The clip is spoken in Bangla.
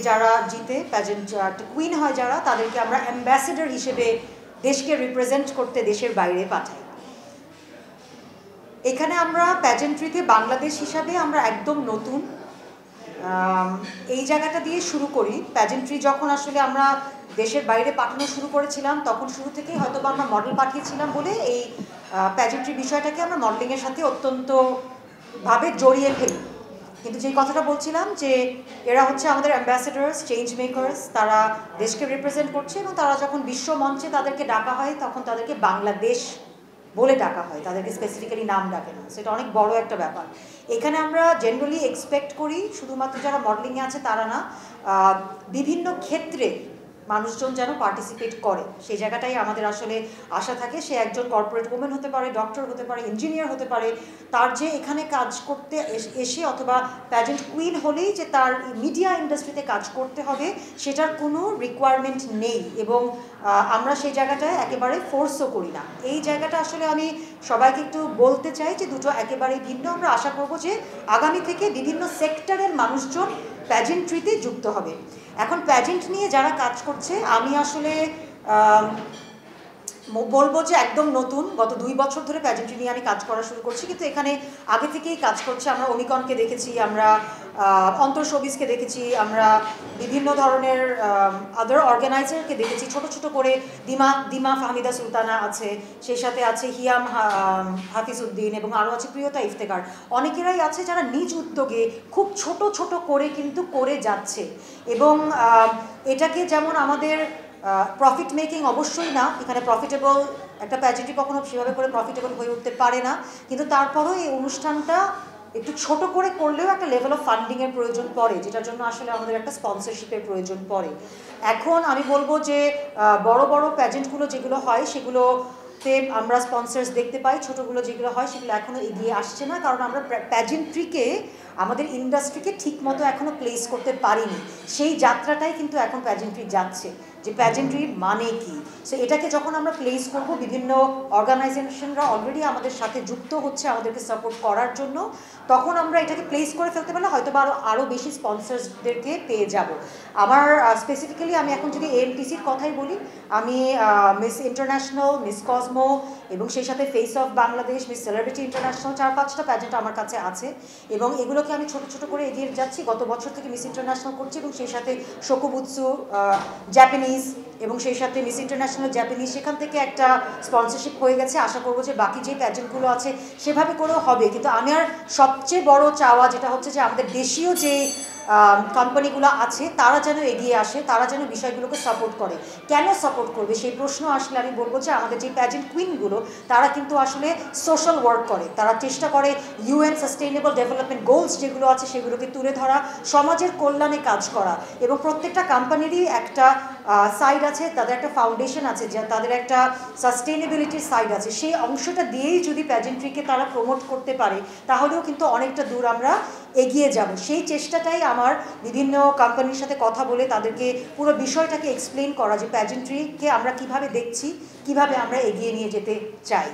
যারা জিতে প্যাজেন্ট কুইন হয় যারা তাদেরকে আমরা অ্যাম্বাসেডর হিসেবে দেশকে রিপ্রেজেন্ট করতে দেশের বাইরে পাঠাই। এখানে আমরা প্যাজেন্ট্রিতে বাংলাদেশ হিসাবে আমরা একদম নতুন, এই জায়গাটা দিয়ে শুরু করি। প্যাজেন্ট্রি যখন আসলে আমরা দেশের বাইরে পাঠানো শুরু করেছিলাম তখন শুরু থেকেই হয়তো আমরা মডেল পাঠিয়েছিলাম বলে এই প্যাজেন্ট্রি বিষয়টাকে আমরা মডেলিংয়ের সাথে অত্যন্তভাবে জড়িয়ে ফেলি। কিন্তু যেই কথাটা বলছিলাম যে এরা হচ্ছে আমাদের অ্যাম্বাসেডার্স, চেঞ্জ মেকার্স, তারা দেশকে রিপ্রেজেন্ট করছে এবং তারা যখন বিশ্ব মঞ্চে তাদেরকে ডাকা হয় তখন তাদেরকে বাংলাদেশ বলে ডাকা হয়, তাদেরকে স্পেসিফিক্যালি নাম ডাকে না। সেটা অনেক বড় একটা ব্যাপার। এখানে আমরা জেনারেলি এক্সপেক্ট করি শুধুমাত্র যারা মডেলিংয়ে আছে তারা না, বিভিন্ন ক্ষেত্রে মানুষজন যেন পার্টিসিপেট করে, সেই জায়গাটাই আমাদের আসলে আশা থাকে। সে একজন কর্পোরেট ওমেন হতে পারে, ডক্টর হতে পারে, ইঞ্জিনিয়ার হতে পারে, তার যে এখানে কাজ করতে এসে অথবা প্যাজেন্ট কুইন হলেই যে তার মিডিয়া ইন্ডাস্ট্রিতে কাজ করতে হবে সেটার কোনো রিকোয়ারমেন্ট নেই এবং আমরা সেই জায়গাটায় একেবারে ফোর্সও করি না। এই জায়গাটা আসলে আমি সবাইকে একটু বলতে চাই যে দুটো একেবারেই ভিন্ন। আমরা আশা করব যে আগামী থেকে বিভিন্ন সেক্টরের মানুষজন প্যাজেন্ট্রিতে যুক্ত হবে। এখন প্যাজেন্ট নিয়ে যারা কাজ করছে আমি আসলে বলবো যে একদম নতুন, গত 2 বছর ধরে প্যাজেন্ট্রি নিয়ে আমি কাজ করা শুরু করছি, কিন্তু এখানে আগে থেকেই কাজ করছে। আমরা অমিকনকে দেখেছি, আমরা অন্তর শোবিজকে দেখেছি, আমরা বিভিন্ন ধরনের আদার অর্গানাইজারকে দেখেছি। ছোট ছোট করে দিমা ফাহমিদা সুলতানা আছে, সেই সাথে আছে হিয়াম হাফিজউদ্দিন এবং আরও আছে প্রিয়তা ইফতেখার। অনেকেরাই আছে যারা নিজ উদ্যোগে খুব ছোট ছোট করে কিন্তু করে যাচ্ছে এবং এটাকে যেমন আমাদের প্রফিট মেকিং অবশ্যই না, এখানে প্রফিটেবল একটা প্যাজেন্ট্রি কখনো সেভাবে করে প্রফিটেবল হয়ে উঠতে পারে না, কিন্তু তারপরও এই অনুষ্ঠানটা একটু ছোট করে করলেও একটা লেভেল অফ ফান্ডিংয়ের প্রয়োজন পড়ে, যেটার জন্য আসলে আমাদের একটা স্পন্সরশিপের প্রয়োজন পড়ে। এখন আমি বলবো যে বড় বড় প্যাজেন্টগুলো যেগুলো হয় সেগুলোতে আমরা স্পন্সর্স দেখতে পাই, ছোটোগুলো যেগুলো হয় সেগুলো এখনও এগিয়ে আসছে না, কারণ আমরা প্যাজেন্ট্রিকে আমাদের ইন্ডাস্ট্রিকে ঠিকমতো এখনও প্লেস করতে পারিনি। সেই যাত্রাটাই কিন্তু এখন প্যাজেন্ট্রি যাচ্ছে, যে প্যাজেন্ট্রি মানে কি। সো এটাকে যখন আমরা প্লেস করব, বিভিন্ন অর্গানাইজেশনরা অলরেডি আমাদের সাথে যুক্ত হচ্ছে আমাদেরকে সাপোর্ট করার জন্য, তখন আমরা এটাকে প্লেস করে ফেলতে পারলে হয়তো বা আরও বেশি স্পন্সরসদেরকে পেয়ে যাব। আমার স্পেসিফিক্যালি আমি এখন যদি এএমটিসির কথাই বলি, আমি মিস ইন্টারন্যাশনাল, মিস কসমো এবং সেই সাথে face of Bangladesh, miss celebrity international, 4-5টা প্যাজেন্ট আমার কাছে আছে এবং এগুলোকে আমি ছোট ছোট করে এগিয়ে যাচ্ছি। গত বছর থেকে মিস ইন্টারন্যাশনাল করছি এবং সেই সাথে শোকুবুৎসু জাপানিজ এবং সেই সাথে মিস ইন্টারন্যাশনাল জাপানিজ, সেখান থেকে একটা স্পন্সরশিপ হয়ে গেছে। আশা করবো যে বাকি যে প্যাজেন্টগুলো আছে সেভাবে করেও হবে, কিন্তু আমার সবচেয়ে বড় চাওয়া যেটা হচ্ছে যে আমাদের দেশীয় যে কোম্পানিগুলো আছে তারা যেন এগিয়ে আসে, তারা যেন বিষয়গুলোকে সাপোর্ট করে। কেন সাপোর্ট করবে সেই প্রশ্ন আসলে আমি বলবো যে আমাদের যে প্যাজেন্ট কুইনগুলো তারা কিন্তু আসলে সোশ্যাল ওয়ার্ক করে, তারা চেষ্টা করে ইউএন সাস্টেইনেবল ডেভেলপমেন্ট গোলস যেগুলো আছে সেগুলোকে তুলে ধরা, সমাজের কল্যাণে কাজ করা। এবং প্রত্যেকটা কোম্পানিরই একটা সাইড আছে, তাদের একটা ফাউন্ডেশন আছে, যে তাদের একটা সাস্টেইনেবিলিটির সাইড আছে। সেই অংশটা দিয়েই যদি প্যাজেন্ট্রিকে তারা প্রমোট করতে পারে তাহলেও কিন্তু অনেকটা দূর আমরা এগিয়ে যাব। সেই চেষ্টাটাই আমার বিভিন্ন কোম্পানির সাথে কথা বলে তাদেরকে পুরো বিষয়টাকে এক্সপ্লেন করা, যে প্যাজেন্ট্রিকে আমরা কিভাবে দেখছি, কিভাবে আমরা এগিয়ে নিয়ে যেতে চাই।